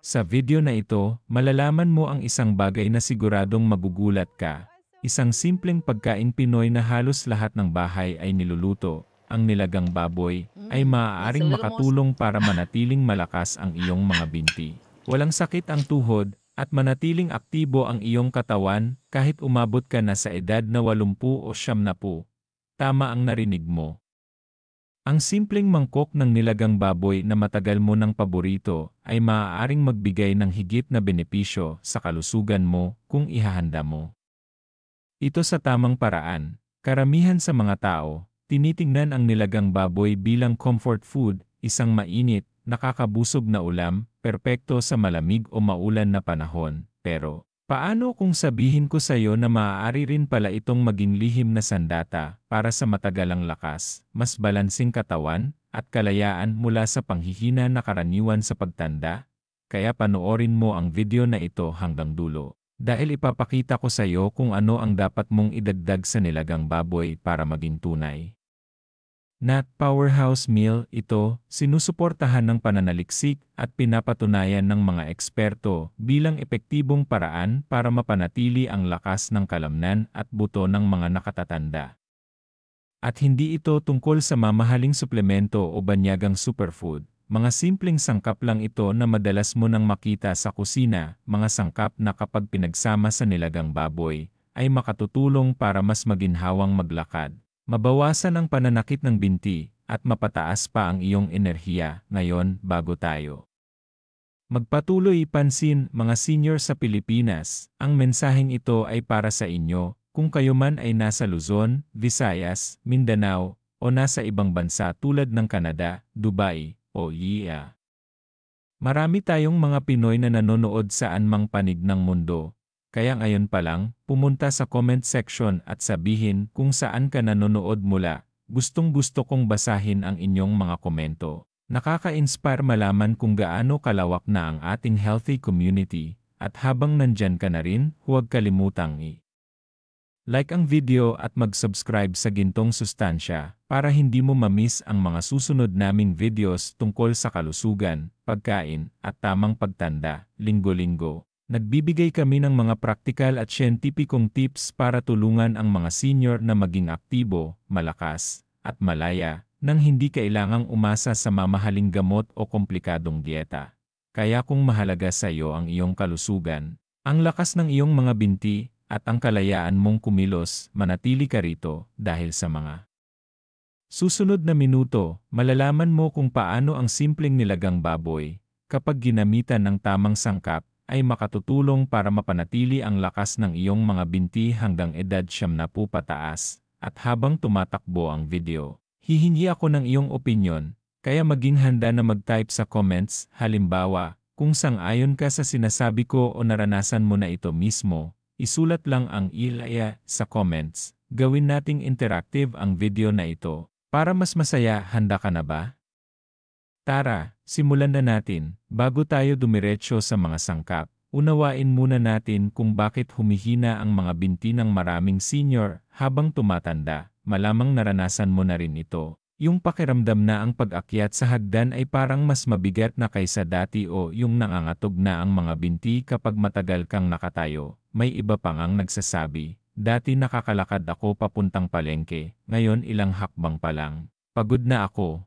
Sa video na ito, malalaman mo ang isang bagay na siguradong magugulat ka. Isang simpleng pagkain Pinoy na halos lahat ng bahay ay niluluto. Ang nilagang baboy ay It's a maaaring little more. makatulong para manatiling malakas ang iyong mga binti. Walang sakit ang tuhod at manatiling aktibo ang iyong katawan kahit umabot ka na sa edad na 80 o 70. Tama ang narinig mo. Ang simpleng mangkok ng nilagang baboy na matagal mo ng paborito ay maaaring magbigay ng higit na benepisyo sa kalusugan mo kung ihahanda mo ito sa tamang paraan. Karamihan sa mga tao, tinitingnan ang nilagang baboy bilang comfort food, isang mainit, nakakabusog na ulam, perpekto sa malamig o maulan na panahon. Pero, paano kung sabihin ko sa iyo na maaari rin pala itong maging lihim na sandata para sa matagalang lakas, mas balansing katawan, at kalayaan mula sa panghihina na karaniwan sa pagtanda? Kaya panoorin mo ang video na ito hanggang dulo. Dahil ipapakita ko sa iyo kung ano ang dapat mong idagdag sa nilagang baboy para maging tunay na powerhouse meal. Ito, sinusuportahan ng pananaliksik at pinapatunayan ng mga eksperto bilang epektibong paraan para mapanatili ang lakas ng kalamnan at buto ng mga nakatatanda. At hindi ito tungkol sa mamahaling suplemento o banyagang superfood. Mga simpleng sangkap lang ito na madalas mo nang makita sa kusina, mga sangkap na kapag pinagsama sa nilagang baboy, ay makatutulong para mas maginhawang maglakad, mabawasan ang pananakit ng binti, at mapataas pa ang iyong enerhiya. Ngayon, bago tayo magpatuloy, pansin, mga senior sa Pilipinas, ang mensaheng ito ay para sa inyo, kung kayo man ay nasa Luzon, Visayas, Mindanao, o nasa ibang bansa tulad ng Canada, Dubai, o iya. Marami tayong mga Pinoy na nanonood saan mang panig ng mundo. Kaya ngayon pa lang, pumunta sa comment section at sabihin kung saan ka nanonood mula. Gustong-gusto kong basahin ang inyong mga komento. Nakaka-inspire malaman kung gaano kalawak na ang ating healthy community. At habang nandyan ka na rin, huwag kalimutang like ang video at mag-subscribe sa Gintong Sustansya para hindi mo ma-miss ang mga susunod naming videos tungkol sa kalusugan, pagkain, at tamang pagtanda, linggo-linggo. Nagbibigay kami ng mga praktikal at siyentipikong tips para tulungan ang mga senior na maging aktibo, malakas, at malaya, nang hindi kailangang umasa sa mamahaling gamot o komplikadong dieta. Kaya kung mahalaga sa iyo ang iyong kalusugan, ang lakas ng iyong mga binti, at ang kalayaan mong kumilos, manatili ka rito dahil sa mga susunod na minuto, malalaman mo kung paano ang simpleng nilagang baboy, kapag ginamitan ng tamang sangkap, ay makatutulong para mapanatili ang lakas ng iyong mga binti hanggang edad 70 pataas. At habang tumatakbo ang video, hihingi ako ng iyong opinyon, kaya maging handa na mag-type sa comments, halimbawa, kung sang-ayon ka sa sinasabi ko o naranasan mo na ito mismo. Isulat lang ang ilaya sa comments. Gawin nating interactive ang video na ito. Para mas masaya, handa ka na ba? Tara, simulan na natin. Bago tayo dumiretso sa mga sangkap, unawain muna natin kung bakit humihina ang mga binti ng maraming senior habang tumatanda. Malamang naranasan mo na rin ito. Yung pakiramdam na ang pag-akyat sa hagdan ay parang mas mabigat na kaysa dati o yung nangangatog na ang mga binti kapag matagal kang nakatayo. May iba pang ang nagsasabi, dati nakakalakad ako papuntang palengke, ngayon ilang hakbang pa lang. Pagod na ako.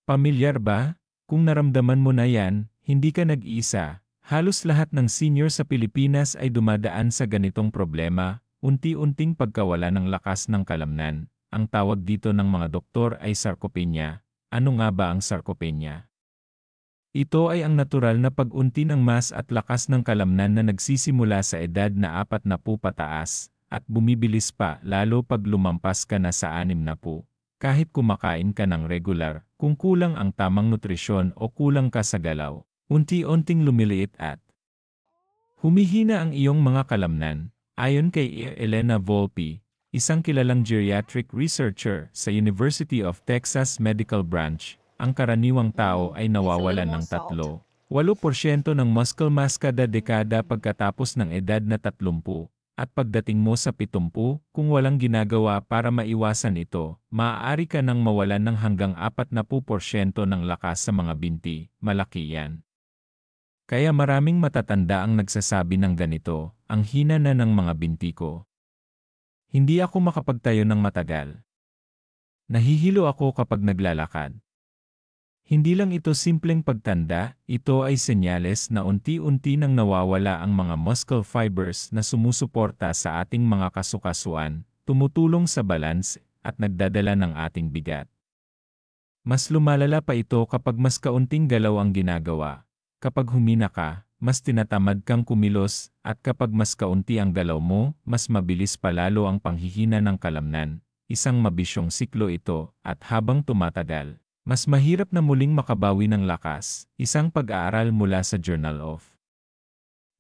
Pamilyar ba? Kung naramdaman mo na yan, hindi ka nag-iisa. Halos lahat ng senior sa Pilipinas ay dumadaan sa ganitong problema, unti-unting pagkawala ng lakas ng kalamnan. Ang tawag dito ng mga doktor ay sarcopenia. Ano nga ba ang sarcopenia? Ito ay ang natural na pag-unti ng mas at lakas ng kalamnan na nagsisimula sa edad na 40 pataas, at bumibilis pa lalo pag lumampas ka na sa 60. Kahit kumakain ka ng regular, kung kulang ang tamang nutrisyon o kulang ka sa galaw, unti-unting lumiliit at humihina ang iyong mga kalamnan. Ayon kay Elena Volpe, isang kilalang geriatric researcher sa University of Texas Medical Branch, ang karaniwang tao ay nawawalan ng 8% ng muscle mass kada dekada pagkatapos ng edad na 30. At pagdating mo sa 70, kung walang ginagawa para maiwasan ito, maaari ka nang mawalan ng hanggang 40% ng lakas sa mga binti. Malaki yan. Kaya maraming matatanda ang nagsasabi ng ganito, ang hina na ng mga binti ko. Hindi ako makapagtayo ng matagal. Nahihilo ako kapag naglalakad. Hindi lang ito simpleng pagtanda, ito ay senyales na unti-unti nang nawawala ang mga muscle fibers na sumusuporta sa ating mga kasukasuan, tumutulong sa balance, at nagdadala ng ating bigat. Mas lumalala pa ito kapag mas kaunting galaw ang ginagawa. Kapag humina ka, mas tinatamad kang kumilos, at kapag mas kaunti ang galaw mo, mas mabilis palalo ang panghihina ng kalamnan. Isang mabisyong siklo ito, at habang tumatagal, mas mahirap na muling makabawi ng lakas. Isang pag-aaral mula sa Journal of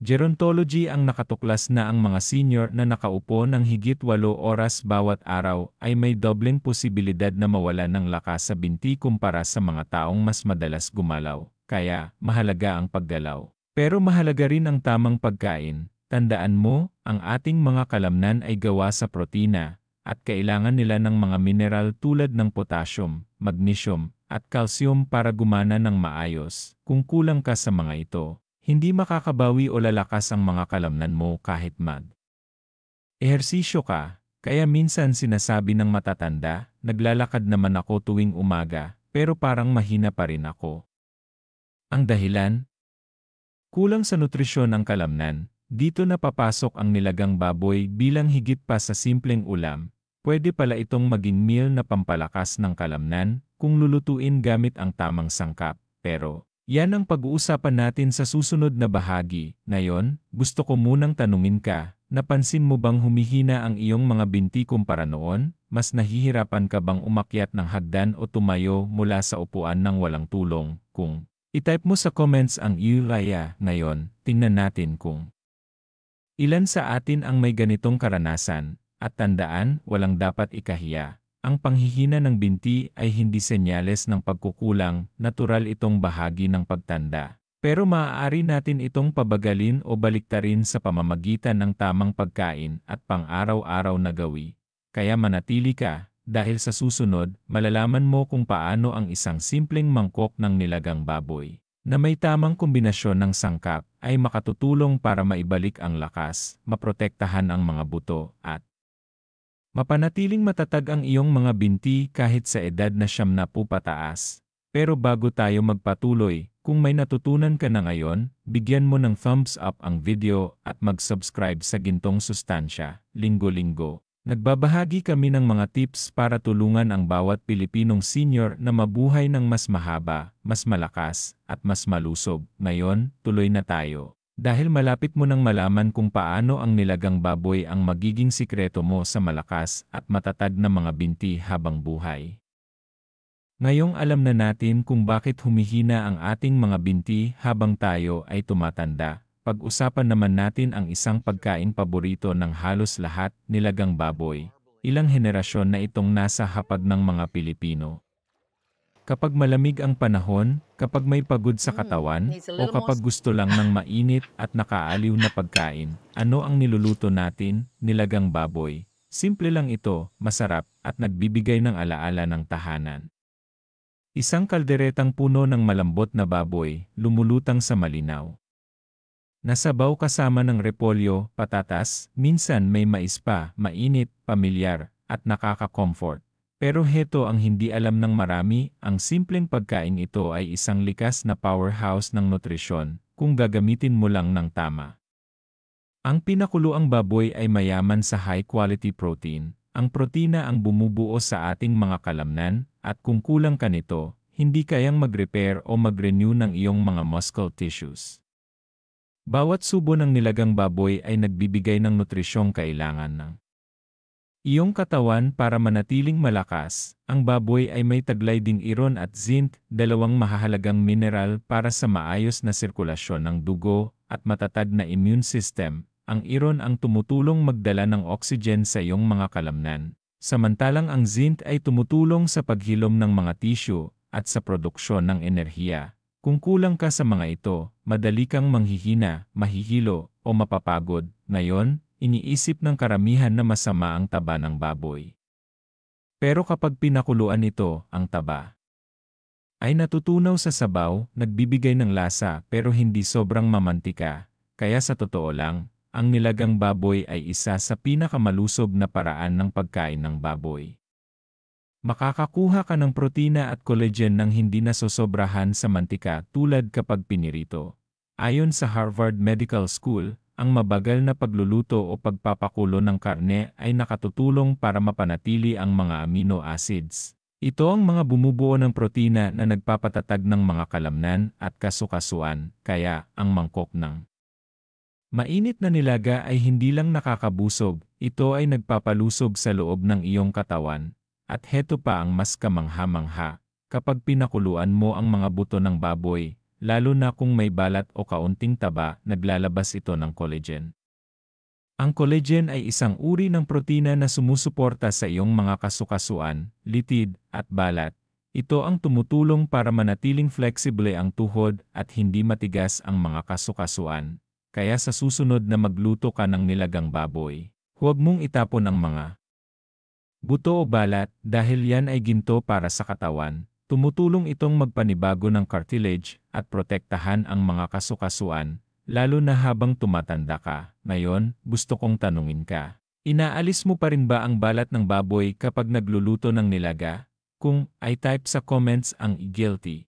Gerontology ang nakatuklas na ang mga senior na nakaupo ng higit 8 oras bawat araw ay may dobleng posibilidad na mawala ng lakas sa binti kumpara sa mga taong mas madalas gumalaw. Kaya, mahalaga ang paggalaw. Pero mahalaga rin ang tamang pagkain. Tandaan mo, ang ating mga kalamnan ay gawa sa protina, at kailangan nila ng mga mineral tulad ng potassium, magnesium, at calcium para gumana ng maayos. Kung kulang ka sa mga ito, hindi makakabawi o lalakas ang mga kalamnan mo kahit ehersisyo ka. Kaya minsan sinasabi ng matatanda, naglalakad naman ako tuwing umaga, pero parang mahina pa rin ako. Ang dahilan? Kulang sa nutrisyon ang kalamnan. Dito na papasok ang nilagang baboy bilang higit pa sa simpleng ulam. Pwede pala itong maging meal na pampalakas ng kalamnan kung lulutuin gamit ang tamang sangkap. Pero, yan ang pag-uusapan natin sa susunod na bahagi. Ngayon, gusto ko munang tanungin ka, napansin mo bang humihina ang iyong mga binti kumpara noon? Mas nahihirapan ka bang umakyat ng hagdan o tumayo mula sa upuan ng walang tulong? Kung i-type mo sa comments ang Ulaya. Ngayon, tingnan natin kung ilan sa atin ang may ganitong karanasan. At tandaan, walang dapat ikahiya. Ang panghihina ng binti ay hindi senyales ng pagkukulang, natural itong bahagi ng pagtanda. Pero maaari natin itong pabagalin o baliktarin sa pamamagitan ng tamang pagkain at pang-araw-araw na gawi. Kaya manatili ka, dahil sa susunod, malalaman mo kung paano ang isang simpleng mangkok ng nilagang baboy na may tamang kombinasyon ng sangkap ay makatutulong para maibalik ang lakas, maprotektahan ang mga buto, at mapanatiling matatag ang iyong mga binti kahit sa edad na 70 pataas. Pero bago tayo magpatuloy, kung may natutunan ka na ngayon, bigyan mo ng thumbs up ang video at mag-subscribe sa Gintong Sustansya. Linggo-linggo, nagbabahagi kami ng mga tips para tulungan ang bawat Pilipinong senior na mabuhay ng mas mahaba, mas malakas, at mas malusog. Ngayon, tuloy na tayo. Dahil malapit mo nang malaman kung paano ang nilagang baboy ang magiging sikreto mo sa malakas at matatag na mga binti habang buhay. Ngayong alam na natin kung bakit humihina ang ating mga binti habang tayo ay tumatanda, pag-usapan naman natin ang isang pagkain paborito ng halos lahat, nilagang baboy. Ilang henerasyon na itong nasa hapag ng mga Pilipino. Kapag malamig ang panahon, kapag may pagod sa katawan, o kapag gusto lang ng mainit at nakaaliw na pagkain, ano ang niluluto natin? Nilagang baboy. Simple lang ito, masarap, at nagbibigay ng alaala ng tahanan. Isang kalderetang puno ng malambot na baboy, lumulutang sa malinaw. Nasabaw kasama ng repolyo, patatas, minsan may mais pa, mainit, pamilyar, at nakaka-comfort. Pero heto ang hindi alam ng marami, ang simpleng pagkain ito ay isang likas na powerhouse ng nutrisyon, kung gagamitin mo lang ng tama. Ang pinakuluang baboy ay mayaman sa high-quality protein. Ang protina ang bumubuo sa ating mga kalamnan, at kung kulang ka nito, hindi kayang mag-repair o mag-renew ng iyong mga muscle tissues. Bawat subo ng nilagang baboy ay nagbibigay ng nutrisyong kailangan ng iyong katawan para manatiling malakas. Ang baboy ay may taglay ding iron at zinc, dalawang mahahalagang mineral para sa maayos na sirkulasyon ng dugo at matatag na immune system. Ang iron ang tumutulong magdala ng oxygen sa iyong mga kalamnan, samantalang ang zinc ay tumutulong sa paghilom ng mga tissue at sa produksyon ng enerhiya. Kung kulang ka sa mga ito, madali kang manghihina, mahihilo, o mapapagod. Ngayon, iniisip ng karamihan na masama ang taba ng baboy. Pero kapag pinakuluan ito, ang taba ay natutunaw sa sabaw, nagbibigay ng lasa pero hindi sobrang mamantika. Kaya sa totoo lang, ang nilagang baboy ay isa sa pinakamalusob na paraan ng pagkain ng baboy. Makakakuha ka ng protina at collagen nang hindi nasosobrahan sa mantika tulad kapag pinirito. Ayon sa Harvard Medical School, ang mabagal na pagluluto o pagpapakulo ng karne ay nakatutulong para mapanatili ang mga amino acids. Ito ang mga bumubuo ng protina na nagpapatatag ng mga kalamnan at kasukasuan, kaya ang mangkok ng mainit na nilaga ay hindi lang nakakabusog, ito ay nagpapalusog sa loob ng iyong katawan. At heto pa ang mas kamangha-mangha, kapag pinakuluan mo ang mga buto ng baboy, lalo na kung may balat o kaunting taba, naglalabas ito ng collagen. Ang collagen ay isang uri ng protina na sumusuporta sa iyong mga kasukasuan, litid, at balat. Ito ang tumutulong para manatiling flexible ang tuhod at hindi matigas ang mga kasukasuan. Kaya sa susunod na magluto ka ng nilagang baboy, huwag mong itapon ang mga buto o balat dahil yan ay ginto para sa katawan. Tumutulong itong magpanibago ng cartilage at protektahan ang mga kasukasuan, lalo na habang tumatanda ka. Ngayon, gusto kong tanungin ka. Inaalis mo pa rin ba ang balat ng baboy kapag nagluluto ng nilaga? Kung ay type sa comments ang guilty.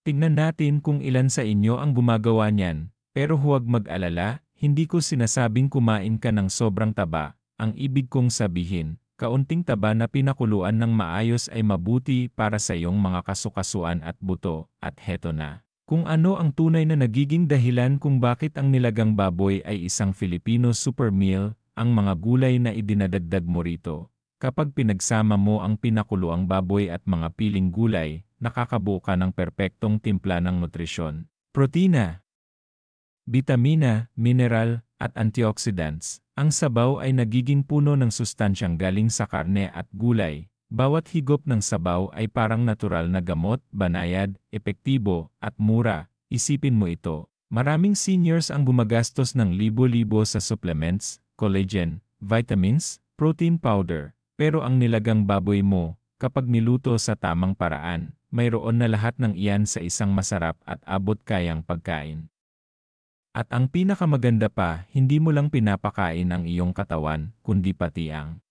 Tingnan natin kung ilan sa inyo ang gumagawa niyan, pero huwag mag-alala, hindi ko sinasabing kumain ka ng sobrang taba. Ang ibig kong sabihin, kaunting taba na pinakuluan ng maayos ay mabuti para sa iyong mga kasukasuan at buto, at heto na. Kung ano ang tunay na nagiging dahilan kung bakit ang nilagang baboy ay isang Filipino super meal, ang mga gulay na idinadagdag mo rito. Kapag pinagsama mo ang pinakuluang baboy at mga piling gulay, nakakabuo ka ng perpektong timpla ng nutrisyon. Protina, bitamina, mineral, at antioxidants. Ang sabaw ay nagiging puno ng sustansyang galing sa karne at gulay. Bawat higop ng sabaw ay parang natural na gamot, banayad, epektibo, at mura. Isipin mo ito. Maraming seniors ang gumagastos ng libo-libo sa supplements, collagen, vitamins, protein powder. Pero ang nilagang baboy mo, kapag niluto sa tamang paraan, mayroon na lahat ng iyan sa isang masarap at abot-kayang pagkain. At ang pinakamaganda pa, hindi mo lang pinapakain ang iyong katawan, kundi pati ang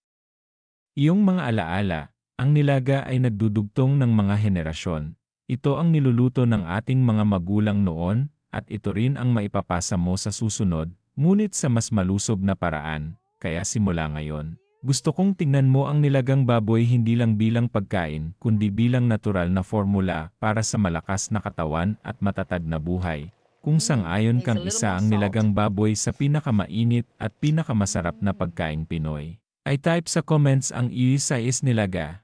iyong mga alaala. Ang nilaga ay nagdudugtong ng mga henerasyon. Ito ang niluluto ng ating mga magulang noon, at ito rin ang maipapasa mo sa susunod, ngunit sa mas malusob na paraan. Kaya simula ngayon, gusto kong tingnan mo ang nilagang baboy hindi lang bilang pagkain, kundi bilang natural na formula para sa malakas na katawan at matatag na buhay. Kung sang-ayon kang isa ang nilagang baboy sa pinakamainit at pinakamasarap na pagkaing Pinoy, ay type sa comments ang isa is nilaga.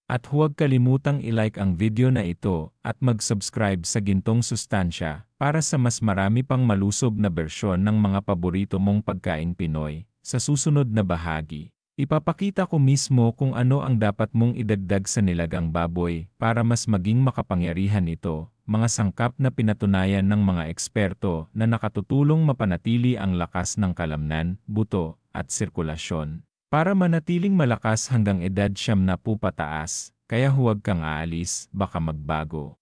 At huwag kalimutang i-like ang video na ito at mag-subscribe sa Gintong Sustansya para sa mas marami pang malusob na bersyon ng mga paborito mong pagkaing Pinoy. Sa susunod na bahagi, ipapakita ko mismo kung ano ang dapat mong idagdag sa nilagang baboy para mas maging makapangyarihan ito. Mga sangkap na pinatunayan ng mga eksperto na nakatutulong mapanatili ang lakas ng kalamnan, buto, at sirkulasyon. Para manatiling malakas hanggang edad 70 pataas, kaya huwag kang aalis, baka magbago.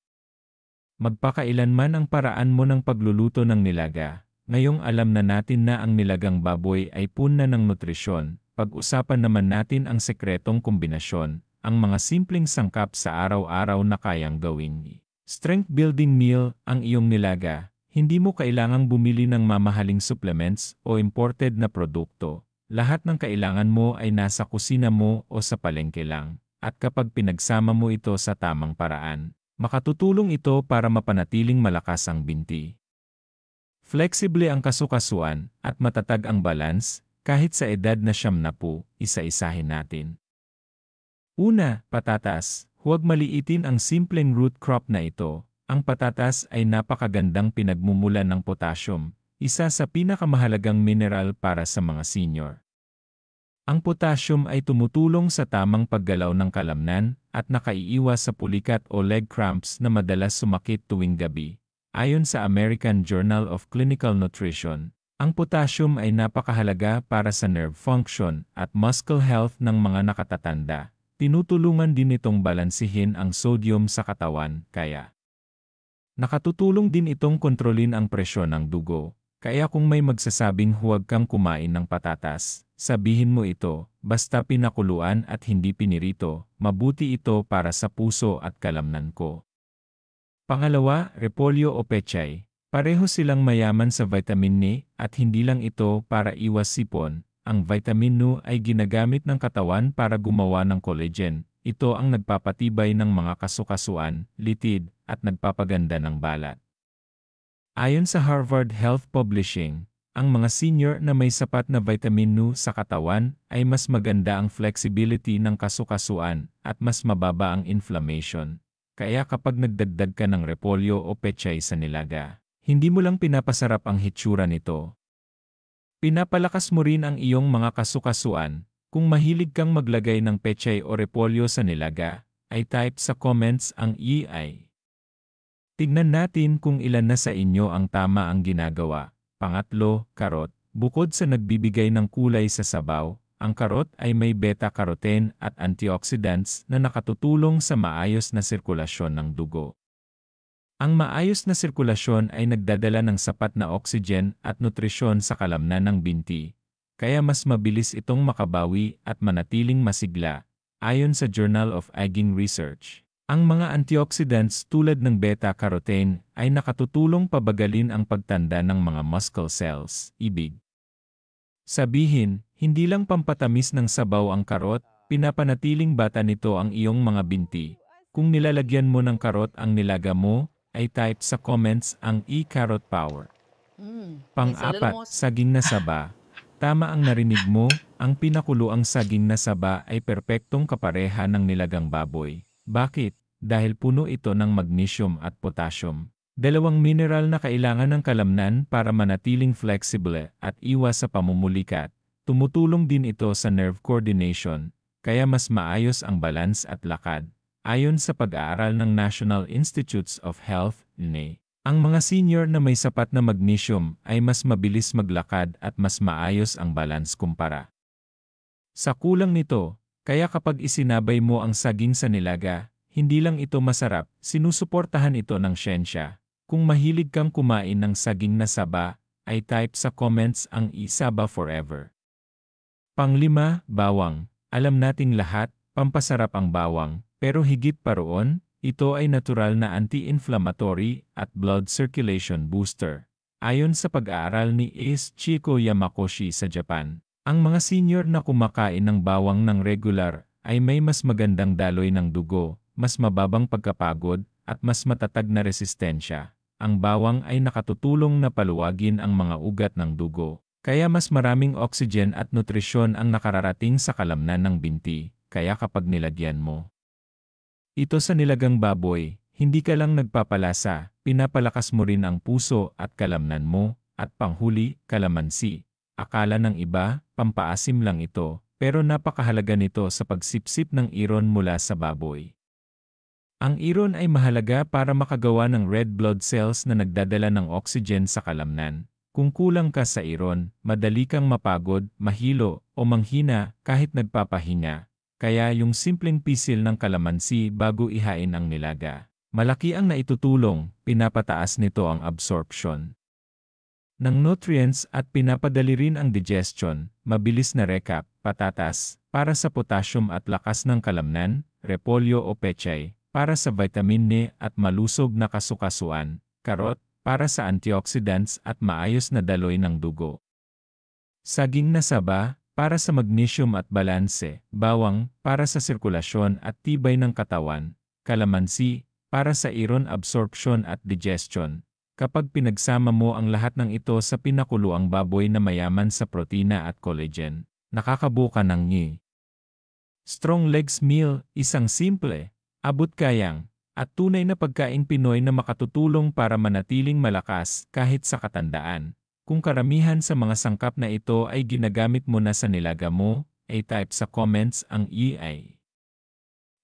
Magpakailanman ang paraan mo ng pagluluto ng nilaga. Ngayong alam na natin na ang nilagang baboy ay puno ng nutrisyon, pag-usapan naman natin ang sekretong kombinasyon, ang mga simpleng sangkap sa araw-araw na kayang gawin. Strength building meal, ang iyong nilaga. Hindi mo kailangang bumili ng mamahaling supplements o imported na produkto. Lahat ng kailangan mo ay nasa kusina mo o sa palengke lang. At kapag pinagsama mo ito sa tamang paraan, makatutulong ito para mapanatiling malakas ang binti. Flexible ang kasukasuan at matatag ang balance, kahit sa edad na 70, isa-isahin natin. Una, patatas. Huwag maliitin ang simpleng root crop na ito. Ang patatas ay napakagandang pinagmumulan ng potassium, isa sa pinakamahalagang mineral para sa mga senior. Ang potassium ay tumutulong sa tamang paggalaw ng kalamnan at nakaiiwas sa pulikat o leg cramps na madalas sumakit tuwing gabi. Ayon sa American Journal of Clinical Nutrition, ang potassium ay napakahalaga para sa nerve function at muscle health ng mga nakatatanda. tinutulungan din itong balansihin ang sodium sa katawan, kaya nakatutulong din itong kontrolin ang presyon ng dugo. Kaya kung may magsasabing huwag kang kumain ng patatas, sabihin mo ito, basta pinakuluan at hindi pinirito, mabuti ito para sa puso at kalamnan ko. Pangalawa, repolyo o pechay. Pareho silang mayaman sa vitamin N at hindi lang ito para iwas sipon. Ang vitamin N ay ginagamit ng katawan para gumawa ng collagen. Ito ang nagpapatibay ng mga kasukasuan, litid, at nagpapaganda ng balat. Ayon sa Harvard Health Publishing, ang mga senior na may sapat na vitamin N sa katawan ay mas maganda ang flexibility ng kasukasuan at mas mababa ang inflammation. Kaya kapag nagdagdag ka ng repolyo o pechay sa nilaga, hindi mo lang pinapasarap ang hitsura nito. Pinapalakas mo rin ang iyong mga kasukasuan. Kung mahilig kang maglagay ng pechay o repolyo sa nilaga, ay type sa comments ang EI. Tignan natin kung ilan na sa inyo ang tama ang ginagawa. Pangatlo, karot. Bukod sa nagbibigay ng kulay sa sabaw, ang karot ay may beta-carotene at antioxidants na nakatutulong sa maayos na sirkulasyon ng dugo. Ang maayos na sirkulasyon ay nagdadala ng sapat na oxygen at nutrisyon sa kalamnan ng binti, kaya mas mabilis itong makabawi at manatiling masigla, ayon sa Journal of Aging Research. Ang mga antioxidants tulad ng beta-carotene ay nakatutulong pabagalin ang pagtanda ng mga muscle cells. Ibig sabihin, hindi lang pampatamis ng sabaw ang karot, pinapanatiling bata nito ang iyong mga binti. Kung nilalagyan mo ng karot ang nilaga mo, ay type sa comments ang e-carrot power. Pang-apat, saging na saba. Tama ang narinig mo, ang pinakuloang saging na saba ay perpektong kapareha ng nilagang baboy. Bakit? Dahil puno ito ng magnesium at potassium. Dalawang mineral na kailangan ng kalamnan para manatiling flexible at iwas sa pamumulikat. Tumutulong din ito sa nerve coordination, kaya mas maayos ang balance at lakad. Ayon sa pag-aaral ng National Institutes of Health, NIH, ang mga senior na may sapat na magnesium ay mas mabilis maglakad at mas maayos ang balance kumpara sa kulang nito. Kaya kapag isinabay mo ang saging sa nilaga, hindi lang ito masarap, sinusuportahan ito ng siyensya. Kung mahilig kang kumain ng saging na saba, ay type sa comments ang isaba forever. Panglima, bawang. Alam nating lahat, pampasarap ang bawang. Pero higit pa roon, ito ay natural na anti-inflammatory at blood circulation booster. Ayon sa pag-aaral ni Chieko Yamakoshi sa Japan, ang mga senior na kumakain ng bawang ng regular ay may mas magandang daloy ng dugo, mas mababang pagkapagod, at mas matatag na resistensya. Ang bawang ay nakatutulong na paluwagin ang mga ugat ng dugo, kaya mas maraming oxygen at nutrisyon ang nakararating sa kalamnan ng binti, kaya kapag nilagyan mo ito sa nilagang baboy, hindi ka lang nagpapalasa, pinapalakas mo rin ang puso at kalamnan mo, at panghuli, kalamansi. Akala ng iba, pampaasim lang ito, pero napakahalaga nito sa pagsipsip ng iron mula sa baboy. Ang iron ay mahalaga para makagawa ng red blood cells na nagdadala ng oxygen sa kalamnan. Kung kulang ka sa iron, madali kang mapagod, mahilo, o manghina kahit nagpapahinga. Kaya yung simpleng pisil ng kalamansi bago ihain ang nilaga, malaki ang naitutulong, pinapataas nito ang absorption ng nutrients at pinapadali rin ang digestion. Mabilis na recap, patatas, para sa potassium at lakas ng kalamnan, repolyo o pechay, para sa vitamin N at malusog na kasukasuan, karot, para sa antioxidants at maayos na daloy ng dugo. Saging na saba, para sa magnesium at balanse, bawang, para sa sirkulasyon at tibay ng katawan, kalamansi, para sa iron absorption at digestion. Kapag pinagsama mo ang lahat ng ito sa pinakuluang baboy na mayaman sa protina at collagen, nakakabuo ka ng Strong Legs Meal, isang simple, abot-kayang, at tunay na pagkaing Pinoy na makatutulong para manatiling malakas kahit sa katandaan. Kung karamihan sa mga sangkap na ito ay ginagamit mo na sa nilaga mo, ay type sa comments ang EI.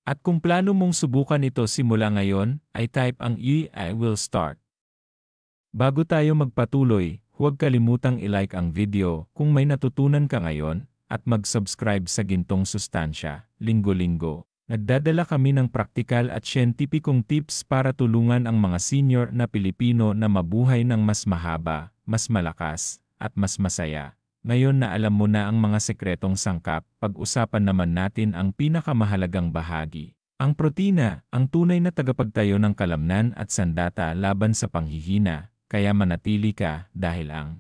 At kung plano mong subukan ito simula ngayon, ay type ang EI will start. Bago tayo magpatuloy, huwag kalimutang i-like ang video kung may natutunan ka ngayon, at mag-subscribe sa Gintong Sustansya, linggo-linggo. Nagdadala kami ng praktikal at siyentipikong tips para tulungan ang mga senior na Pilipino na mabuhay ng mas mahaba, mas malakas, at mas masaya. Ngayon na alam mo na ang mga sekretong sangkap, pag-usapan naman natin ang pinakamahalagang bahagi. Ang protina, ang tunay na tagapagtayo ng kalamnan at sandata laban sa panghihina, kaya manatili ka dahil ang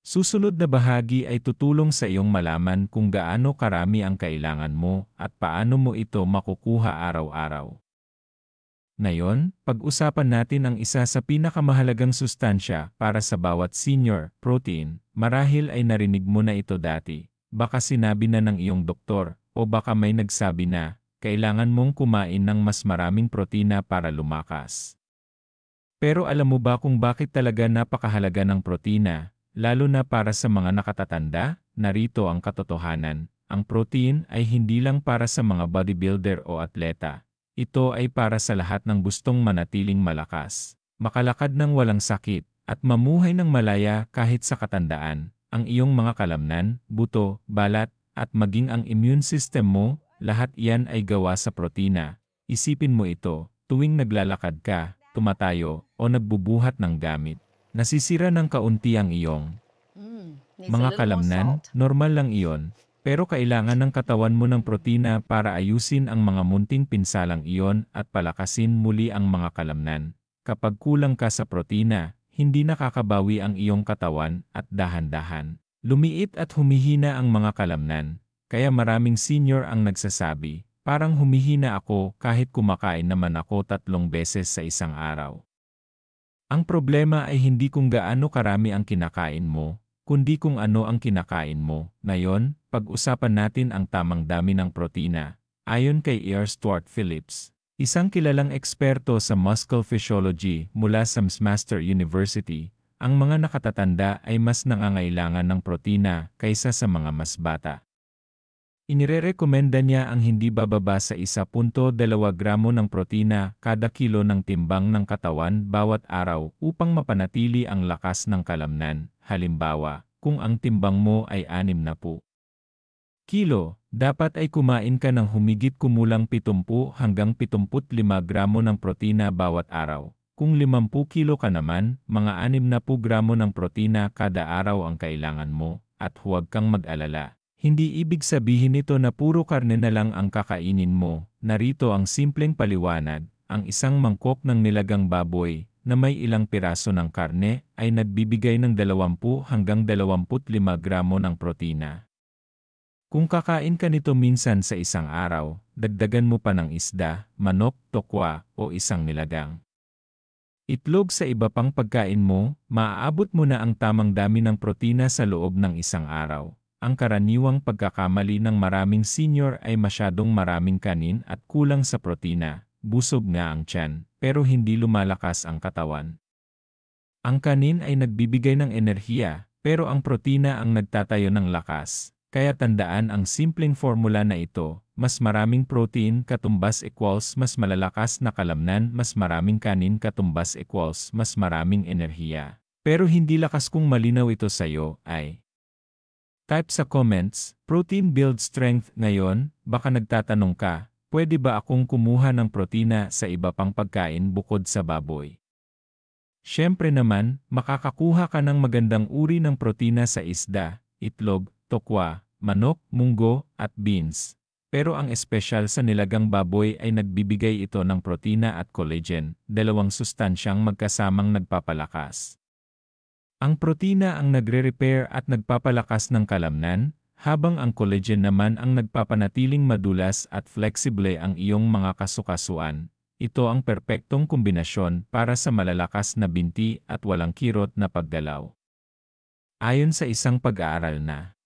susunod na bahagi ay tutulong sa iyong malaman kung gaano karami ang kailangan mo at paano mo ito makukuha araw-araw. Ngayon, pag-usapan natin ang isa sa pinakamahalagang sustansya para sa bawat senior, protein. Marahil ay narinig mo na ito dati. Baka sinabi na ng iyong doktor, o baka may nagsabi na, kailangan mong kumain ng mas maraming protina para lumakas. Pero alam mo ba kung bakit talaga napakahalaga ng protina? Lalo na para sa mga nakatatanda, narito ang katotohanan. Ang protein ay hindi lang para sa mga bodybuilder o atleta. Ito ay para sa lahat ng gustong manatiling malakas, makalakad ng walang sakit, at mamuhay ng malaya kahit sa katandaan. Ang iyong mga kalamnan, buto, balat, at maging ang immune system mo, lahat iyan ay gawa sa protina. Isipin mo ito, tuwing naglalakad ka, tumatayo, o nagbubuhat ng gamit. Nasisira ng kaunti ang iyong mga kalamnan, normal lang iyon, pero kailangan ng katawan mo ng protina para ayusin ang mga munting pinsalang iyon at palakasin muli ang mga kalamnan. Kapag kulang ka sa protina, hindi nakakabawi ang iyong katawan at dahan-dahan lumiit at humihina ang mga kalamnan. Kaya maraming senior ang nagsasabi, parang humihina ako kahit kumakain naman ako 3 beses sa isang araw. Ang problema ay hindi kung gaano karami ang kinakain mo, kundi kung ano ang kinakain mo. Ngayon, pag-usapan natin ang tamang dami ng protina. Ayon kay R. Stuart Phillips, isang kilalang eksperto sa muscle physiology mula sa McMaster University, ang mga nakatatanda ay mas nangangailangan ng protina kaysa sa mga mas bata. Inirerekomenda niya ang hindi bababa sa 1.2 gramo ng protina kada kilo ng timbang ng katawan bawat araw upang mapanatili ang lakas ng kalamnan. Halimbawa, kung ang timbang mo ay 60 kilo, dapat ay kumain ka ng humigit kumulang 70 hanggang 75 gramo ng protina bawat araw. Kung 50 kilo ka naman, mga 60 gramo ng protina kada araw ang kailangan mo, at huwag kang mag-alala. Hindi ibig sabihin nito na puro karne na lang ang kakainin mo. Narito ang simpleng paliwanag, ang isang mangkok ng nilagang baboy na may ilang piraso ng karne ay nagbibigay ng 20 hanggang 25 gramo ng protina. Kung kakain ka nito minsan sa isang araw, dagdagan mo pa ng isda, manok, tokwa, o isang nilagang itlog sa iba pang pagkain mo, maaabot mo na ang tamang dami ng protina sa loob ng isang araw. Ang karaniwang pagkakamali ng maraming senior ay masyadong maraming kanin at kulang sa protina. Busog nga ang tiyan, pero hindi lumalakas ang katawan. Ang kanin ay nagbibigay ng enerhiya, pero ang protina ang nagtatayo ng lakas. Kaya tandaan ang simpleng formula na ito, mas maraming protein katumbas equals mas malalakas na kalamnan, mas maraming kanin katumbas equals mas maraming enerhiya. Pero hindi lakas kung malinaw ito sa'yo, ay type sa comments, protein builds strength. Ngayon, baka nagtatanong ka, pwede ba akong kumuha ng protina sa iba pang pagkain bukod sa baboy? Siyempre naman, makakakuha ka ng magandang uri ng protina sa isda, itlog, tokwa, manok, munggo, at beans. Pero ang espesyal sa nilagang baboy ay nagbibigay ito ng protina at collagen, dalawang sustansyang magkasamang nagpapalakas. Ang protina ang nagre-repair at nagpapalakas ng kalamnan, habang ang collagen naman ang nagpapanatiling madulas at flexible ang iyong mga kasukasuan. Ito ang perpektong kombinasyon para sa malalakas na binti at walang kirot na paggalaw. Ayon sa isang pag-aaral na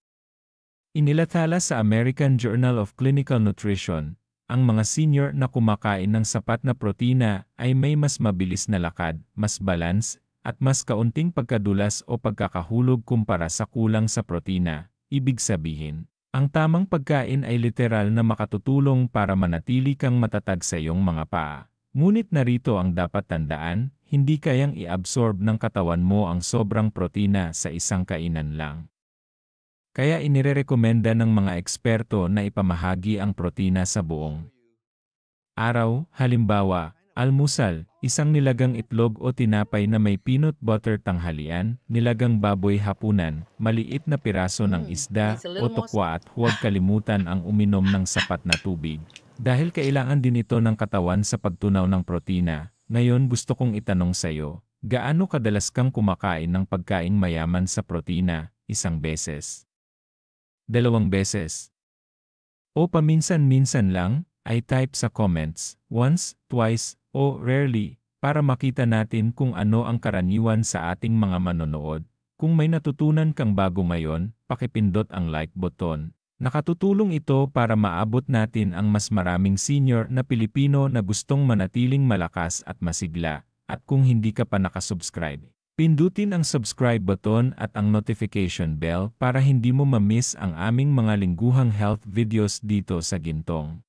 inilathala sa American Journal of Clinical Nutrition, ang mga senior na kumakain ng sapat na protina ay may mas mabilis na lakad, mas balance, at mas kaunting pagkadulas o pagkakahulog kumpara sa kulang sa protina. Ibig sabihin, ang tamang pagkain ay literal na makatutulong para manatili kang matatag sa iyong mga paa. Ngunit narito ang dapat tandaan, hindi kayang i-absorb ng katawan mo ang sobrang protina sa isang kainan lang. Kaya inirerekomenda ng mga eksperto na ipamahagi ang protina sa buong araw, halimbawa, almusal, isang nilagang itlog o tinapay na may peanut butter tanghalian, nilagang baboy hapunan, maliit na piraso ng isda Needs a o little more. tokwa at huwag kalimutan ang uminom ng sapat na tubig. Dahil kailangan din ito ng katawan sa pagtunaw ng protina, ngayon gusto kong itanong sa'yo, gaano kadalas kang kumakain ng pagkaing mayaman sa protina? Isang beses? 2 beses? O paminsan-minsan lang? I-type sa comments, once, twice, o rarely, para makita natin kung ano ang karaniwan sa ating mga manonood. Kung may natutunan kang bago ngayon, pakipindot ang like button. Nakatutulong ito para maabot natin ang mas maraming senior na Pilipino na gustong manatiling malakas at masigla. At kung hindi ka pa nakasubscribe, pindutin ang subscribe button at ang notification bell para hindi mo ma-miss ang aming mga lingguhang health videos dito sa Gintong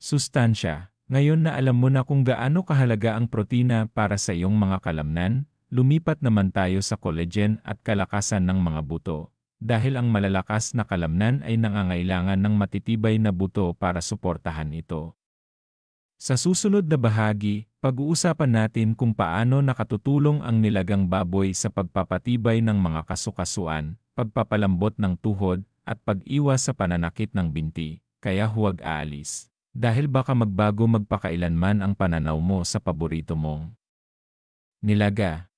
Sustansya. Ngayon na alam mo na kung gaano kahalaga ang protina para sa iyong mga kalamnan, lumipat naman tayo sa collagen at kalakasan ng mga buto. Dahil ang malalakas na kalamnan ay nangangailangan ng matitibay na buto para suportahan ito. Sa susunod na bahagi, pag-uusapan natin kung paano nakatutulong ang nilagang baboy sa pagpapatibay ng mga kasukasuan, pagpapalambot ng tuhod, at pag-iwas sa pananakit ng binti, kaya huwag aalis. Dahil baka magbago magpakailanman ang pananaw mo sa paborito mong nilaga.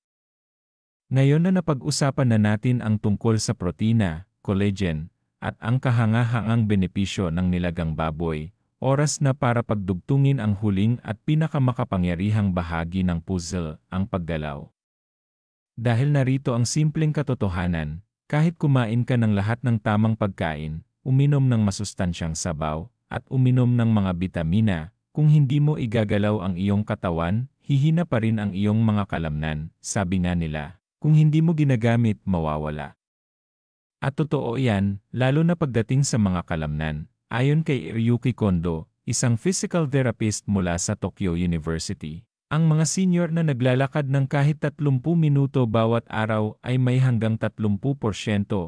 Ngayon na napag-usapan na natin ang tungkol sa protina, collagen, at ang kahangahangang benepisyo ng nilagang baboy, oras na para pagdugtungin ang huling at pinakamakapangyarihang bahagi ng puzzle, ang paggalaw. Dahil narito ang simpleng katotohanan, kahit kumain ka ng lahat ng tamang pagkain, uminom ng masustansyang sabaw, at uminom ng mga bitamina, kung hindi mo igagalaw ang iyong katawan, hihina pa rin ang iyong mga kalamnan, sabi nga nila. Kung hindi mo ginagamit, mawawala. At totoo yan, lalo na pagdating sa mga kalamnan. Ayon kay Ryuki Kondo, isang physical therapist mula sa Tokyo University, ang mga senior na naglalakad ng kahit 30 minuto bawat araw ay may hanggang 30%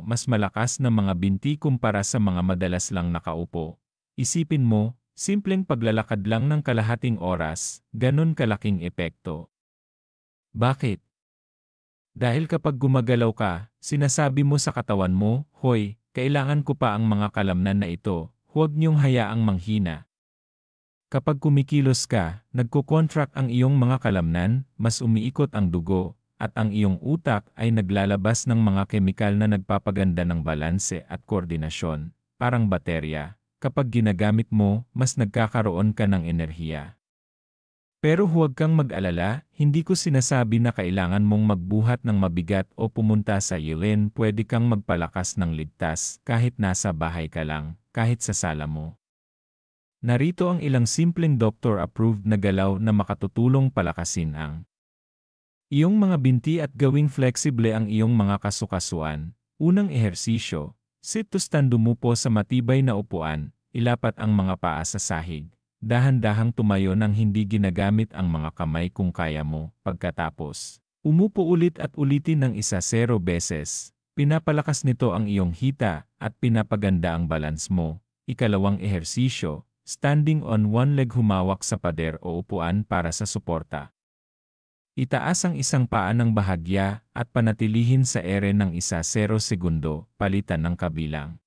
mas malakas na mga binti kumpara sa mga madalas lang nakaupo. Isipin mo, simpleng paglalakad lang ng kalahating oras, ganun kalaking epekto. Bakit? Dahil kapag gumagalaw ka, sinasabi mo sa katawan mo, hoy, kailangan ko pa ang mga kalamnan na ito, huwag niyong hayaang manghina. Kapag kumikilos ka, nagko-contract ang iyong mga kalamnan, mas umiikot ang dugo, at ang iyong utak ay naglalabas ng mga kemikal na nagpapaganda ng balanse at koordinasyon, parang baterya. Kapag ginagamit mo, mas nagkakaroon ka ng enerhiya. Pero huwag kang mag-alala, hindi ko sinasabi na kailangan mong magbuhat ng mabigat o pumunta sa ULN, pwede kang magpalakas ng ligtas kahit nasa bahay ka lang, kahit sa sala mo. Narito ang ilang simpleng doctor-approved na galaw na makatutulong palakasin ang iyong mga binti at gawing flexible ang iyong mga kasukasuan. Unang ehersisyo. Sit to stand, dumupo sa matibay na upuan, ilapat ang mga paa sa sahig. Dahan-dahang tumayo nang hindi ginagamit ang mga kamay kung kaya mo. Pagkatapos, umupo ulit at ulitin ng 10 beses. Pinapalakas nito ang iyong hita at pinapaganda ang balance mo. Ikalawang ehersisyo, standing on one leg, humawak sa pader o upuan para sa suporta. Itaas ang isang paa ng bahagya at panatilihin sa ere ng 10 segundo, palitan ng kabilang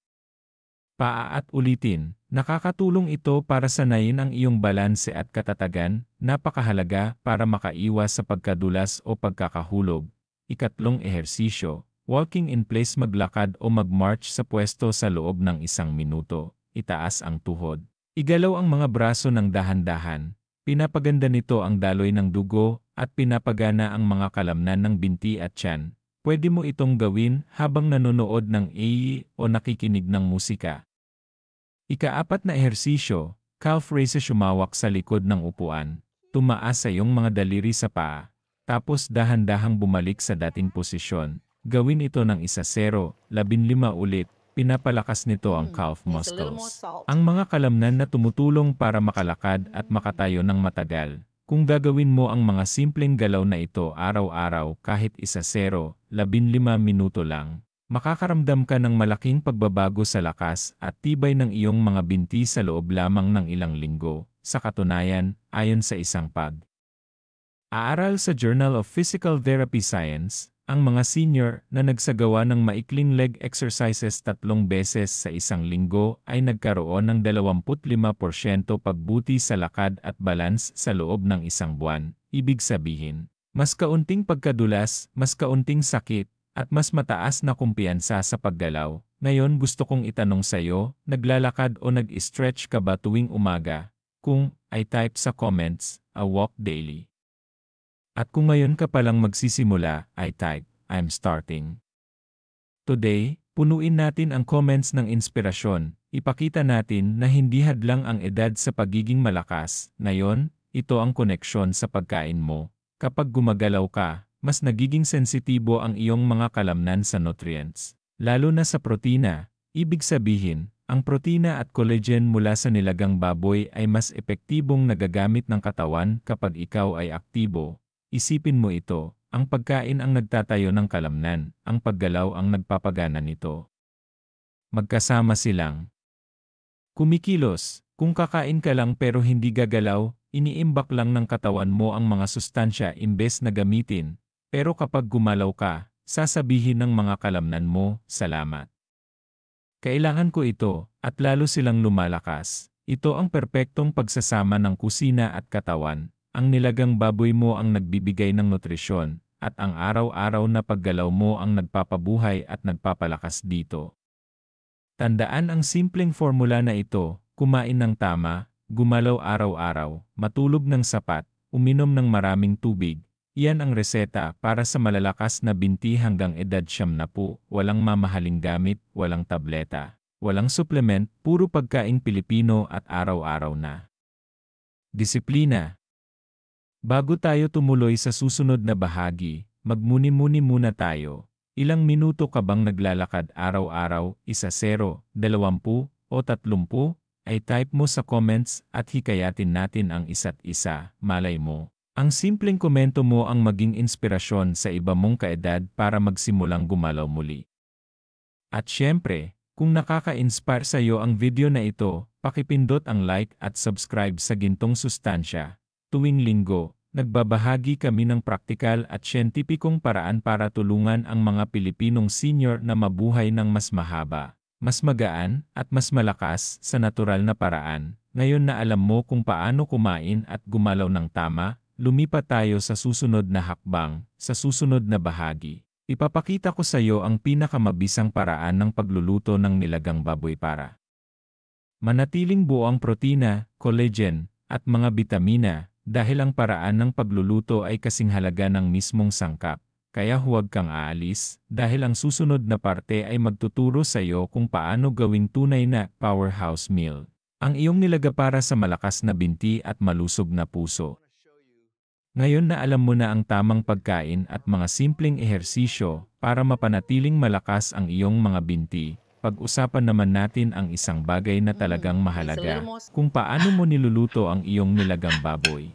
paa at ulitin. Nakakatulong ito para sanayin ang iyong balanse at katatagan, napakahalaga para makaiwas sa pagkadulas o pagkakahulog. Ikatlong ehersisyo, walking in place, maglakad o mag-march sa pwesto sa loob ng 1 minuto. Itaas ang tuhod. Igalaw ang mga braso ng dahan-dahan. Pinapaganda nito ang daloy ng dugo at pinapagana ang mga kalamnan ng binti at tiyan. Pwede mo itong gawin habang nanonood ng AE o nakikinig ng musika. Ika-4 na ehersisyo, calf raises, humawak sa likod ng upuan. Tumaas sa iyong mga daliri sa paa. Tapos dahan-dahang bumalik sa dating posisyon. Gawin ito ng 10-15 ulit. Pinapalakas nito ang calf muscles. Ang mga kalamnan na tumutulong para makalakad at makatayo ng matagal. Kung gagawin mo ang mga simpleng galaw na ito araw-araw kahit 10-15 minuto lang, Makakaramdam ka ng malaking pagbabago sa lakas at tibay ng iyong mga binti sa loob lamang ng ilang linggo. Sa katunayan, ayon sa isang aaral sa Journal of Physical Therapy Science, ang mga senior na nagsagawa ng maikling leg exercises 3 beses sa isang linggo ay nagkaroon ng 25% pagbuti sa lakad at balance sa loob ng isang buwan. Ibig sabihin, mas kaunting pagkadulas, mas kaunting sakit, at mas mataas na kumpiyansa sa paggalaw. Ngayon gusto kong itanong sa'yo, naglalakad o nag-stretch ka ba tuwing umaga? Kung ay type sa comments, a walk daily. At kung ngayon ka palang magsisimula, ay type, I'm starting. Today, punuin natin ang comments ng inspirasyon. Ipakita natin na hindi hadlang ang edad sa pagiging malakas. Ngayon, ito ang koneksyon sa pagkain mo. Kapag gumagalaw ka, mas nagiging sensitibo ang iyong mga kalamnan sa nutrients. Lalo na sa protina, ibig sabihin, ang protina at collagen mula sa nilagang baboy ay mas epektibong nagagamit ng katawan kapag ikaw ay aktibo. Isipin mo ito, ang pagkain ang nagtatayo ng kalamnan, ang paggalaw ang nagpapagana nito. Magkasama silang kumikilos. Kung kakain ka lang pero hindi gagalaw, iniimbak lang ng katawan mo ang mga sustansya imbes na gamitin. Pero kapag gumalaw ka, sasabihin ng mga kalamnan mo, salamat. Kailangan ko ito, at lalo silang lumalakas. Ito ang perpektong pagsasama ng kusina at katawan. Ang nilagang baboy mo ang nagbibigay ng nutrisyon, at ang araw-araw na paggalaw mo ang nagpapabuhay at nagpapalakas dito. Tandaan ang simpleng formula na ito, kumain ng tama, gumalaw araw-araw, matulog ng sapat, uminom ng maraming tubig. Iyan ang reseta para sa malalakas na binti hanggang edad 70, walang mamahaling gamit, walang tableta, walang supplement, puro pagkaing Pilipino at araw-araw na disiplina. Bago tayo tumuloy sa susunod na bahagi, magmuni-muni muna tayo. Ilang minuto ka bang naglalakad araw-araw, 1, 0, 20, o 30? Ay type mo sa comments at hikayatin natin ang isa't isa, malay mo. Ang simpleng komento mo ang maging inspirasyon sa iba mong kaedad para magsimulang gumalaw muli. At syempre, kung nakaka-inspire sa iyo ang video na ito, pakipindot ang like at subscribe sa Gintong Sustansya. Tuwing linggo, nagbabahagi kami ng praktikal at siyentipikong paraan para tulungan ang mga Pilipinong senior na mabuhay ng mas mahaba, mas magaan, at mas malakas sa natural na paraan. Ngayon na alam mo kung paano kumain at gumalaw ng tama, lumipat tayo sa susunod na hakbang. Sa susunod na bahagi, ipapakita ko sa iyo ang pinakamabisang paraan ng pagluluto ng nilagang baboy para manatiling buo ang protina, collagen, at mga bitamina, dahil ang paraan ng pagluluto ay kasing halaga ng mismong sangkap. Kaya huwag kang aalis, dahil ang susunod na parte ay magtuturo sa iyo kung paano gawing tunay na powerhouse meal ang iyong nilaga para sa malakas na binti at malusog na puso. Ngayon na alam mo na ang tamang pagkain at mga simpleng ehersisyo para mapanatiling malakas ang iyong mga binti, pag-usapan naman natin ang isang bagay na talagang mahalaga, kung paano mo niluluto ang iyong nilagang baboy.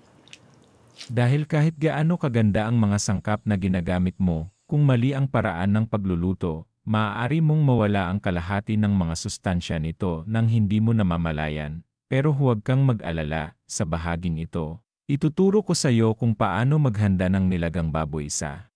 Dahil kahit gaano kaganda ang mga sangkap na ginagamit mo, kung mali ang paraan ng pagluluto, maaari mong mawala ang kalahati ng mga sustansya nito nang hindi mo namamalayan. Pero huwag kang mag-alala, sa bahaging ito, ituturo ko sa iyo kung paano maghanda ng nilagang baboy sa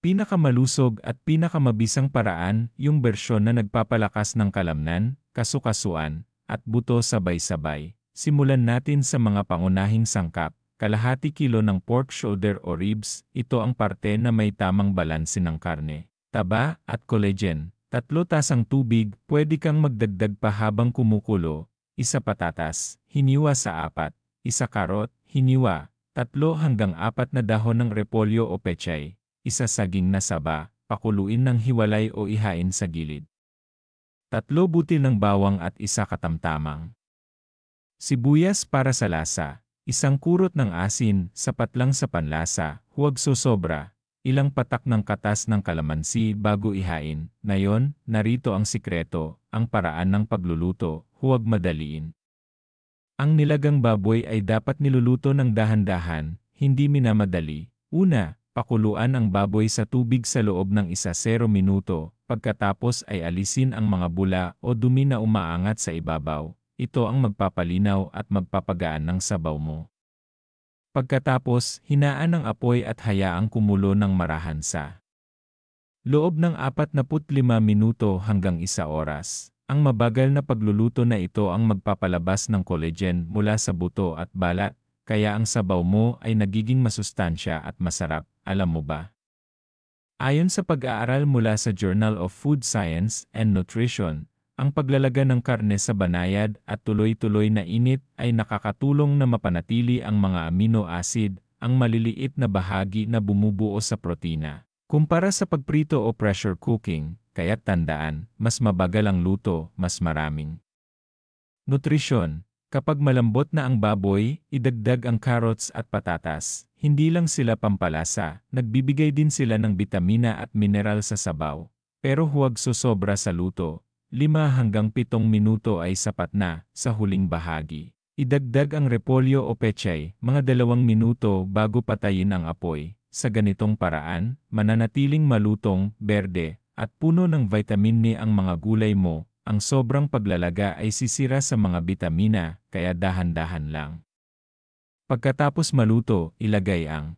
pinakamalusog at pinakamabisang paraan, yung bersyon na nagpapalakas ng kalamnan, kasukasuan, at buto sabay-sabay. Simulan natin sa mga pangunahing sangkap. Kalahati kilo ng pork shoulder o ribs, ito ang parte na may tamang balanse ng karne, taba, at collagen. 3 tasang tubig, pwede kang magdagdag pa habang kumukulo. 1 patatas, hiniwa sa 4. 1 karot, hiniwa. 3 hanggang 4 na dahon ng repolyo o pechay. 1 saging na saba, pakuluin ng hiwalay o ihain sa gilid. 3 butil ng bawang at 1 katamtamang sibuyas para sa lasa. 1 kurot ng asin, sapat lang sa panlasa, huwag sosobra. Ilang patak ng katas ng kalamansi bago ihain. Ngayon, narito ang sikreto, ang paraan ng pagluluto, huwag madaliin. Ang nilagang baboy ay dapat niluluto ng dahan-dahan, hindi minamadali. Una, Pakuluan ang baboy sa tubig sa loob ng 1-0 minuto, pagkatapos ay alisin ang mga bula o dumi na umaangat sa ibabaw. Ito ang magpapalinaw at magpapagaan ng sabaw mo. Pagkatapos, hinaan ang apoy at hayaang kumulo ng marahan sa loob ng 45 minuto hanggang 1 oras. Ang mabagal na pagluluto na ito ang magpapalabas ng collagen mula sa buto at balat, kaya ang sabaw mo ay nagiging masustansya at masarap, alam mo ba? Ayon sa pag-aaral mula sa Journal of Food Science and Nutrition, ang paglalaga ng karne sa banayad at tuloy-tuloy na init ay nakakatulong na mapanatili ang mga amino acid, ang maliliit na bahagi na bumubuo sa protina. Kumpara sa pagprito o pressure cooking, kaya't tandaan, mas mabagal ang luto, mas maraming nutrisyon. Kapag malambot na ang baboy, idagdag ang carrots at patatas. Hindi lang sila pampalasa, nagbibigay din sila ng bitamina at mineral sa sabaw. Pero huwag sosobra sa luto. 5 hanggang 7 minuto ay sapat na sa huling bahagi. Idagdag ang repolyo o pechay, mga 2 minuto bago patayin ang apoy. Sa ganitong paraan, mananatiling malutong, berde, at puno ng vitamin ni ang mga gulay mo. Ang sobrang paglalaga ay sisira sa mga bitamina, kaya dahan-dahan lang. Pagkatapos maluto, ilagay ang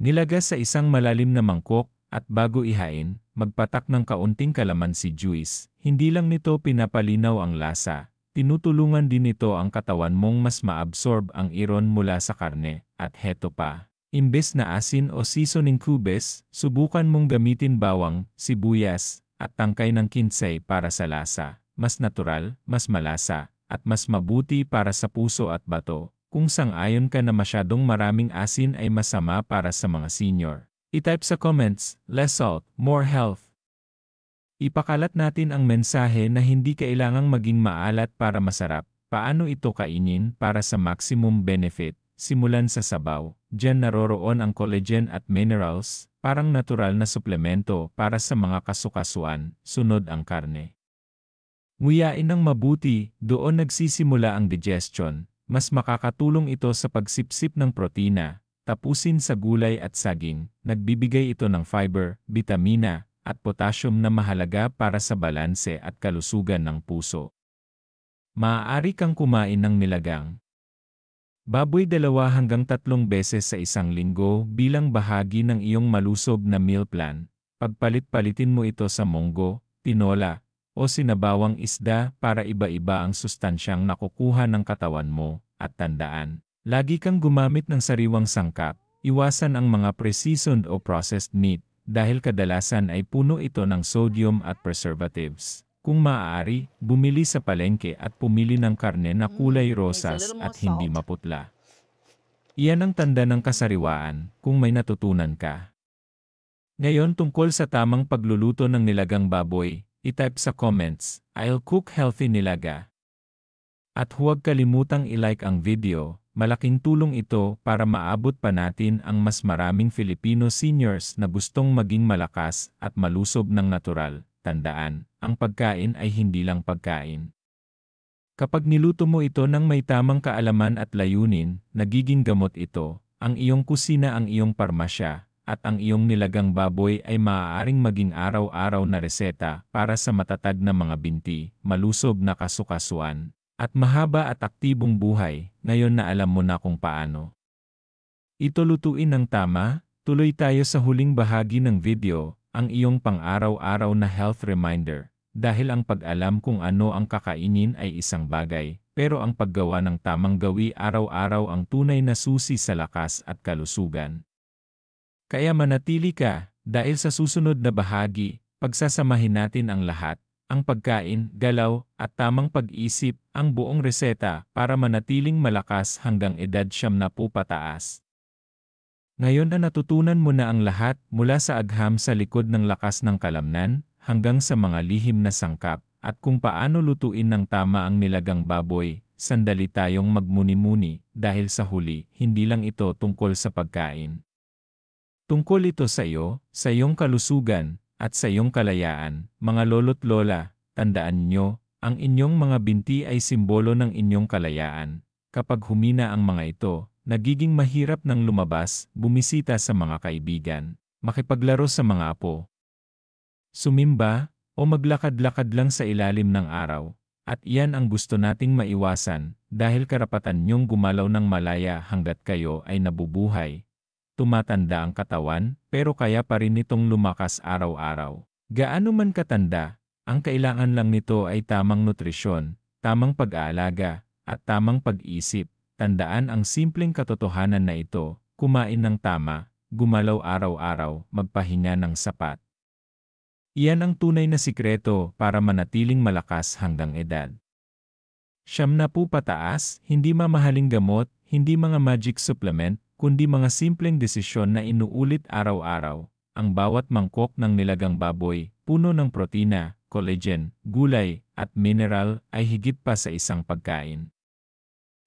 nilaga sa isang malalim na mangkok, at bago ihain, magpatak ng kaunting kalamansi juice. Hindi lang nito pinapalinaw ang lasa, tinutulungan din ito ang katawan mong mas maabsorb ang iron mula sa karne, at heto pa. Imbes na asin o seasoning cubes, subukan mong gamitin bawang, sibuyas, at tangkay ng kinsay para sa lasa. Mas natural, mas malasa, at mas mabuti para sa puso at bato. Kung sang-ayon ka na masyadong maraming asin ay masama para sa mga senior, i-type sa comments, less salt, more health. Ipakalat natin ang mensahe na hindi kailangang maging maalat para masarap. Paano ito kainin para sa maximum benefit? Simulan sa sabaw, diyan naroroon ang collagen at minerals, parang natural na suplemento para sa mga kasukasuan, sunod ang karne. Nguyain ng mabuti, doon nagsisimula ang digestion, mas makakatulong ito sa pagsipsip ng protina, tapusin sa gulay at saging, nagbibigay ito ng fiber, bitamina, at potassium na mahalaga para sa balanse at kalusugan ng puso. Maaari kang kumain ng nilagang baboy 2 hanggang 3 beses sa isang linggo bilang bahagi ng iyong malusog na meal plan. Pagpalit-palitin mo ito sa munggo, tinola, o sinabawang isda para iba-iba ang sustansyang nakukuha ng katawan mo. At tandaan, lagi kang gumamit ng sariwang sangkap, iwasan ang mga pre-seasoned o processed meat dahil kadalasan ay puno ito ng sodium at preservatives. Kung maaari, bumili sa palengke at pumili ng karne na kulay rosas at hindi maputla. Iyan ang tanda ng kasariwaan, kung may natutunan ka. Ngayon tungkol sa tamang pagluluto ng nilagang baboy, i-type sa comments, I'll cook healthy nilaga. At huwag kalimutang i-like ang video, malaking tulong ito para maabot pa natin ang mas maraming Filipino seniors na gustong maging malakas at malusog ng natural. Tandaan, ang pagkain ay hindi lang pagkain. Kapag niluto mo ito ng may tamang kaalaman at layunin, nagiging gamot ito, ang iyong kusina ang iyong parmasya, at ang iyong nilagang baboy ay maaaring maging araw-araw na reseta para sa matatag na mga binti, malusog na kasukasuan, at mahaba at aktibong buhay. Ngayon na alam mo na kung paano ito lutuin ng tama, tuloy tayo sa huling bahagi ng video, ang iyong pang-araw-araw na health reminder, dahil ang pag-alam kung ano ang kakainin ay isang bagay, pero ang paggawa ng tamang gawi araw-araw ang tunay na susi sa lakas at kalusugan. Kaya manatili ka, dahil sa susunod na bahagi, pagsasamahin natin ang lahat, ang pagkain, galaw, at tamang pag-isip, ang buong reseta para manatiling malakas hanggang edad 70 pataas. Ngayon na natutunan mo na ang lahat mula sa agham sa likod ng lakas ng kalamnan hanggang sa mga lihim na sangkap at kung paano lutuin ng tama ang nilagang baboy, sandali tayong magmuni-muni dahil sa huli, hindi lang ito tungkol sa pagkain. Tungkol ito sa iyo, sa iyong kalusugan, at sa iyong kalayaan, mga lolo't lola, tandaan niyo, ang inyong mga binti ay simbolo ng inyong kalayaan. Kapag humina ang mga ito, nagiging mahirap ng lumabas, bumisita sa mga kaibigan, makipaglaro sa mga apo, sumimba, o maglakad-lakad lang sa ilalim ng araw. At iyan ang gusto nating maiwasan, dahil karapatan niyong gumalaw ng malaya hanggat kayo ay nabubuhay. Tumatanda ang katawan, pero kaya pa rin itong lumakas araw-araw. Gaano man katanda, ang kailangan lang nito ay tamang nutrisyon, tamang pag-aalaga, at tamang pag-isip. Tandaan ang simpleng katotohanan na ito: kumain ng tama, gumalaw araw-araw, magpahinga ng sapat. Iyan ang tunay na sikreto para manatiling malakas hanggang edad 70 pataas, hindi mamahaling gamot, hindi mga magic supplement, kundi mga simpleng desisyon na inuulit araw-araw. Ang bawat mangkok ng nilagang baboy, puno ng protina, collagen, gulay, at mineral ay higit pa sa isang pagkain.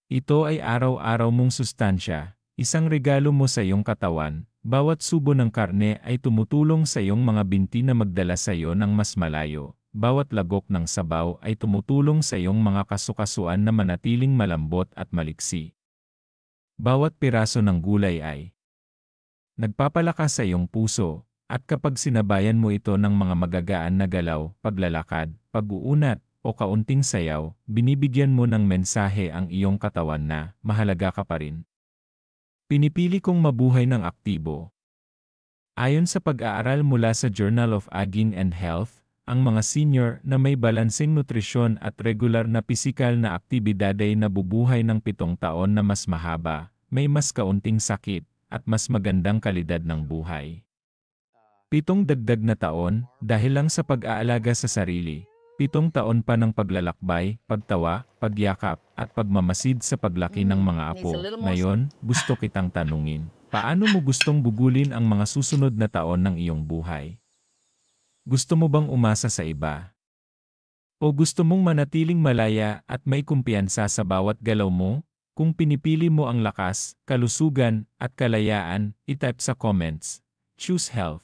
Ito ay araw-araw mong sustansya, isang regalo mo sa iyong katawan. Bawat subo ng karne ay tumutulong sa iyong mga binti na magdala sa iyo ng mas malayo. Bawat lagok ng sabaw ay tumutulong sa iyong mga kasukasuan na manatiling malambot at maliksi. Bawat piraso ng gulay ay nagpapalakas sa iyong puso, at kapag sinabayan mo ito ng mga magagaan na galaw, paglalakad, pag-uunat, o kaunting sayaw, binibigyan mo ng mensahe ang iyong katawan na mahalaga ka pa rin. Pinipili kong mabuhay ng aktibo. Ayon sa pag-aaral mula sa Journal of Aging and Health, ang mga senior na may balanseng nutrisyon at regular na pisikal na aktibidad ay nabubuhay ng 7 taon na mas mahaba, may mas kaunting sakit, at mas magandang kalidad ng buhay. 7 dagdag na taon, dahil lang sa pag-aalaga sa sarili. 7 taon pa ng paglalakbay, pagtawa, pagyakap, at pagmamasid sa paglaki ng mga apo. Ngayon, gusto kitang tanungin, paano mo gustong bugulin ang mga susunod na taon ng iyong buhay? Gusto mo bang umasa sa iba? O gusto mong manatiling malaya at may kumpiyansa sa bawat galaw mo? Kung pinipili mo ang lakas, kalusugan, at kalayaan, i-type sa comments, "Choose Health."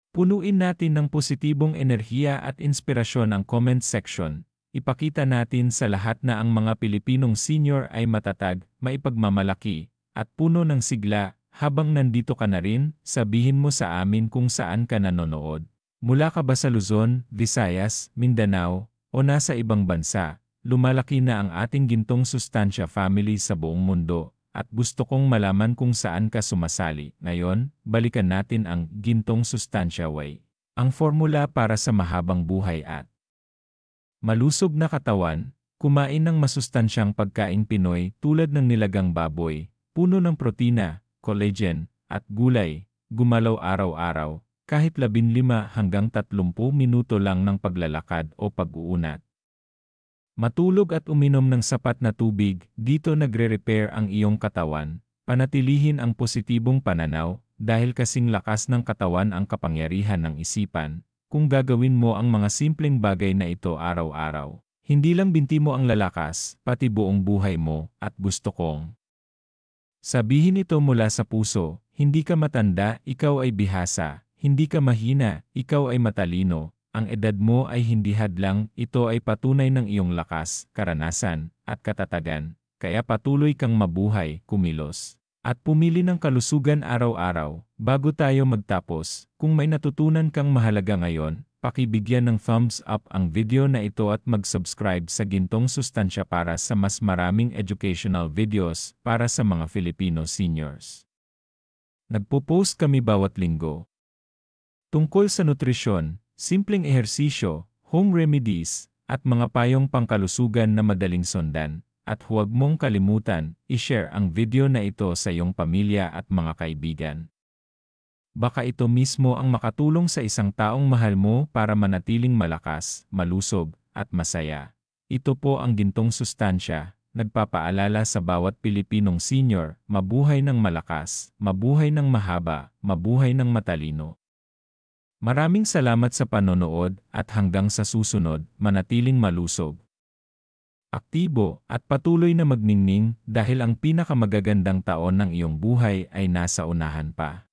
Punuin natin ng positibong enerhiya at inspirasyon ang comment section. Ipakita natin sa lahat na ang mga Pilipinong senior ay matatag, maipagmamalaki, at puno ng sigla. Habang nandito ka na rin, sabihin mo sa amin kung saan ka nanonood. Mula ka ba sa Luzon, Visayas, Mindanao, o nasa ibang bansa? Lumalaki na ang ating Gintong Sustansya family sa buong mundo. At gusto kong malaman kung saan ka sumasali. Ngayon, balikan natin ang Gintong Sustansya Way. Ang formula para sa mahabang buhay at malusog na katawan. Kumain ng masustansyang pagkaing Pinoy tulad ng nilagang baboy, puno ng protina, collagen, at gulay. Gumalaw araw-araw, kahit 15 hanggang 30 minuto lang ng paglalakad o pag-uunat. Matulog at uminom ng sapat na tubig, dito nagre-repair ang iyong katawan. Panatilihin ang positibong pananaw, dahil kasing lakas ng katawan ang kapangyarihan ng isipan. Kung gagawin mo ang mga simpleng bagay na ito araw-araw, hindi lang binti mo ang lalakas, pati buong buhay mo, at gusto kong sabihin ito mula sa puso, hindi ka matanda, ikaw ay bihasa, hindi ka mahina, ikaw ay matalino. Ang edad mo ay hindi hadlang, ito ay patunay ng iyong lakas, karanasan, at katatagan. Kaya patuloy kang mabuhay, kumilos, at pumili ng kalusugan araw-araw. Bago tayo magtapos, kung may natutunan kang mahalaga ngayon, pakibigyan ng thumbs up ang video na ito at mag-subscribe sa Gintong Sustansya para sa mas maraming educational videos para sa mga Filipino seniors. Nagpo-post kami bawat linggo tungkol sa nutrisyon, simpleng ehersisyo, home remedies, at mga payong pangkalusugan na madaling sundan. At huwag mong kalimutan, i-share ang video na ito sa iyong pamilya at mga kaibigan. Baka ito mismo ang makatulong sa isang taong mahal mo para manatiling malakas, malusog, at masaya. Ito po ang Gintong Sustansya, nagpapaalala sa bawat Pilipinong senior, mabuhay ng malakas, mabuhay ng mahaba, mabuhay ng matalino. Maraming salamat sa panonood at hanggang sa susunod, manatiling malusog, aktibo, at patuloy na magningning dahil ang pinakamagagandang taon ng iyong buhay ay nasa unahan pa.